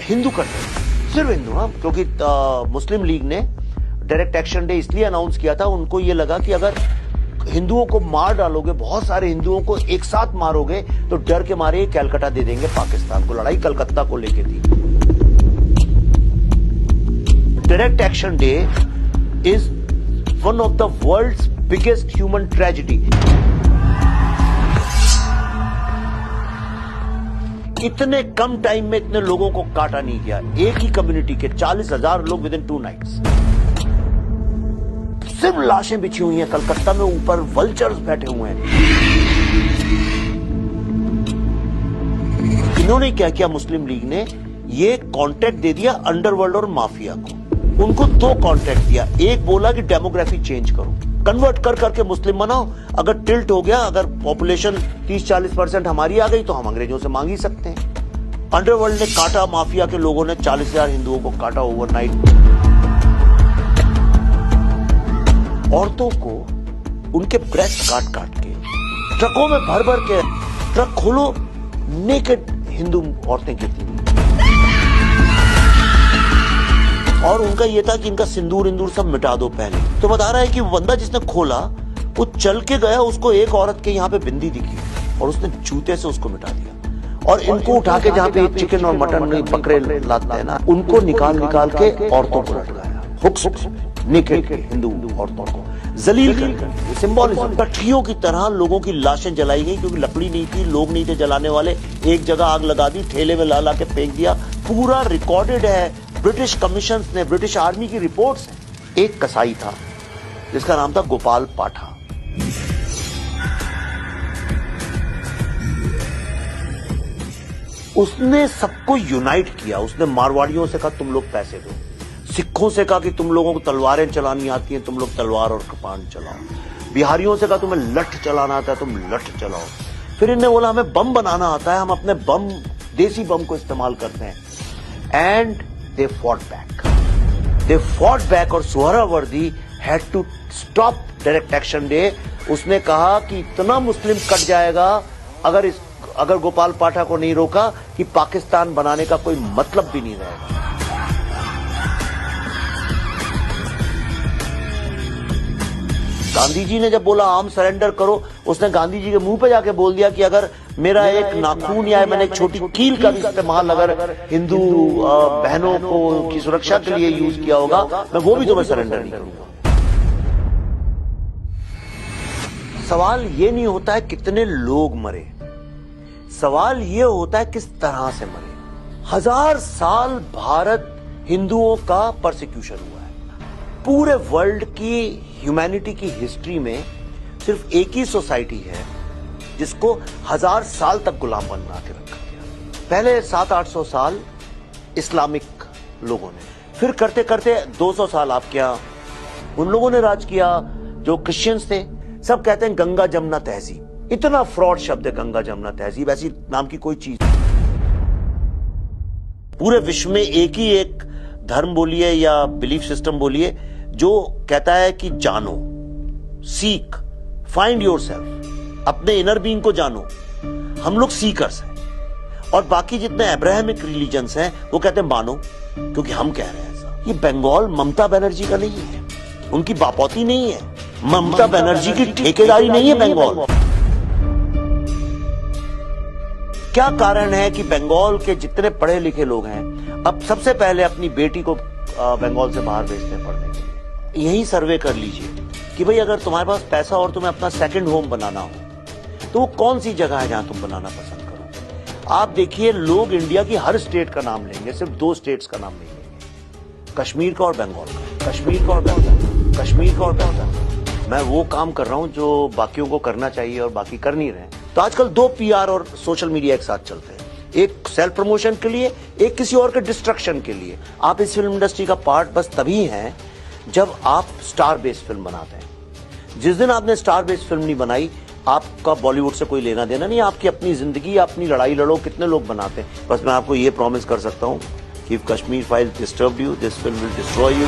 Hindu country, सिर्फ हिंदू। हाँ, क्योंकि मुस्लिम लीग ने डायरेक्ट एक्शन डे इसलिए अनाउंस किया था, उनको ये लगा कि अगर हिंदुओं को मार डालोगे, बहुत सारे हिंदुओं को एक साथ मारोगे, तो डर के मारे कलकत्ता दे देंगे पाकिस्तान को। लड़ाई कलकत्ता को लेके थी। Direct action day is one of the world's biggest human tragedy. इतने कम टाइम में इतने लोगों को काटा नहीं गया। एक ही कम्युनिटी के 40,000 लोग विद इन 2 नाइट्स। सिर्फ लाशें बिछी हुई हैं कलकत्ता में, ऊपर वल्चर्स बैठे हुए हैं। इन्होंने क्या किया, मुस्लिम लीग ने ये कॉन्ट्रैक्ट दे दिया अंडरवर्ल्ड और माफिया को। उनको 2 कॉन्ट्रैक्ट दिया। एक बोला कि डेमोग्राफी चेंज करो, कन्वर्ट कर करके मुस्लिम बनाओ। अगर टिल्ट हो गया, अगर पॉपुलेशन 30-40% हमारी आ गई, तो हम अंग्रेजों से मांग ही सकते हैं। अंडरवर्ल्ड ने काटा, माफिया के लोगों ने 40,000 हिंदुओं को काटा ओवरनाइट। औरतों को उनके ब्रेस्ट काट काट के ट्रकों में भर भर के, ट्रक खोलो, नेकेड हिंदू औरतें गिरती हुई। और उनका यह था कि इनका सिंदूर इंदूर सब मिटा दो पहले। तो बता रहा है कि वो बंदा जिसने खोला, वो चल के गया, उसको एक औरत के यहाँ पे बिंदी दिखी और उसने जूते से उसको मिटा दिया। और इनको उठा के जहाँ पे चिकन और मटन बकरे लाते हैं ना, उनको निकाल के औरतों को लटकाया, हुक्स नेकेड हिंदू औरतों को जलील कर। सिंबॉलिज्म। कठियों की तरह लोगों की लाशें जलाई गई, क्योंकि लकड़ी नहीं थी, लोग नहीं थे जलाने वाले। एक जगह आग लगा दी, ठेले में ला के फेंक दिया। पूरा रिकॉर्डेड है। ब्रिटिश कमीशन ने, ब्रिटिश आर्मी की रिपोर्ट्स हैं। एक कसाई था जिसका नाम था गोपाल पाठा। उसने सबको यूनाइट किया। उसने मारवाड़ियों से कहा तुम लोग पैसे दो, सिखों से कहा कि तुम लोगों को तलवारें चलानी आती हैं, तुम लोग तलवार और कृपाण चलाओ। बिहारियों से कहा तुम्हें लठ चलाना आता है, तुम लठ चलाओ। फिर इन्होंने बोला हमें बम बनाना आता है, हम अपने बम, देसी बम को इस्तेमाल करते हैं। एंड they fought back और Suhrawardi had to stop direct action day। उसने कहा कि इतना मुस्लिम कट जाएगा अगर गोपाल पाठा को नहीं रोका, कि पाकिस्तान बनाने का कोई मतलब भी नहीं रहेगा। गांधी जी ने जब बोला आर्म सरेंडर करो, उसने गांधी जी के मुंह पे जाके बोल दिया कि अगर मेरा एक नाखून या मैंने एक छोटी कील का भी इस्तेमाल अगर हिंदू बहनों को की सुरक्षा के लिए यूज किया होगा, मैं वो भी तुम्हें सरेंडर नहीं करूंगा। सवाल ये नहीं होता है कितने लोग मरे, सवाल ये होता है किस तरह से मरे। 1000 साल भारत हिंदुओं का परसिक्यूशन हुआ है। पूरे वर्ल्ड की ह्यूमैनिटी की हिस्ट्री में सिर्फ एक ही सोसाइटी है जिसको 1000 साल तक गुलाम बना के रखा गया। पहले 700-800 साल इस्लामिक लोगों ने, फिर करते करते 200 साल आपके यहां उन लोगों ने राज किया जो क्रिश्चियंस थे। सब कहते हैं गंगा जमुना तहजीब। इतना फ्रॉड शब्द है गंगा जमुना तहजीब, ऐसी नाम की कोई चीज। पूरे विश्व में एक ही एक धर्म बोलिए या बिलीफ सिस्टम बोलिए जो कहता है कि जानो, सीक, फाइंड योरसेल्फ, अपने इनर बीइंग को जानो। हम लोग सीकर्स हैं। और बाकी जितने अब्राहमिक रिलीजन्स हैं वो कहते हैं मानो, क्योंकि हम कह रहे हैं ऐसा। ये बंगाल ममता बनर्जी का नहीं है, उनकी बापौती नहीं है, ममता बनर्जी की ठेकेदारी नहीं है बंगाल। क्या कारण है कि बंगाल के जितने पढ़े लिखे लोग हैं अब सबसे पहले अपनी बेटी को बंगाल से बाहर भेजते हैं पढ़ने के लिए? यही सर्वे कर लीजिए कि भाई अगर तुम्हारे पास पैसा और तुम्हें अपना सेकंड होम बनाना हो तो वो कौन सी जगह है जहां तुम बनाना पसंद करो। आप देखिए, लोग इंडिया की हर स्टेट का नाम लेंगे, सिर्फ 2 स्टेट्स का नाम नहीं लेंगे, कश्मीर का और बंगाल का। कश्मीर का और बंगाल, कश्मीर का और बंगाल। मैं वो काम कर रहा हूं जो बाकियों को करना चाहिए और बाकी कर नहीं रहे। तो आजकल 2 PR और सोशल मीडिया एक साथ चलते हैं, एक सेल्फ प्रमोशन के लिए, एक किसी और के डिस्ट्रक्शन के लिए। आप इस फिल्म इंडस्ट्री का पार्ट बस तभी हैं जब आप स्टार बेस्ड फिल्म बनाते हैं। जिस दिन आपने स्टार बेस्ड फिल्म नहीं बनाई, आपका बॉलीवुड से कोई लेना देना नहीं। आपकी अपनी जिंदगी, अपनी लड़ाई लड़ो, कितने लोग बनाते हैं। बस मैं आपको ये प्रॉमिस कर सकता हूं कि if Kashmir files disturb you, this film will destroy you.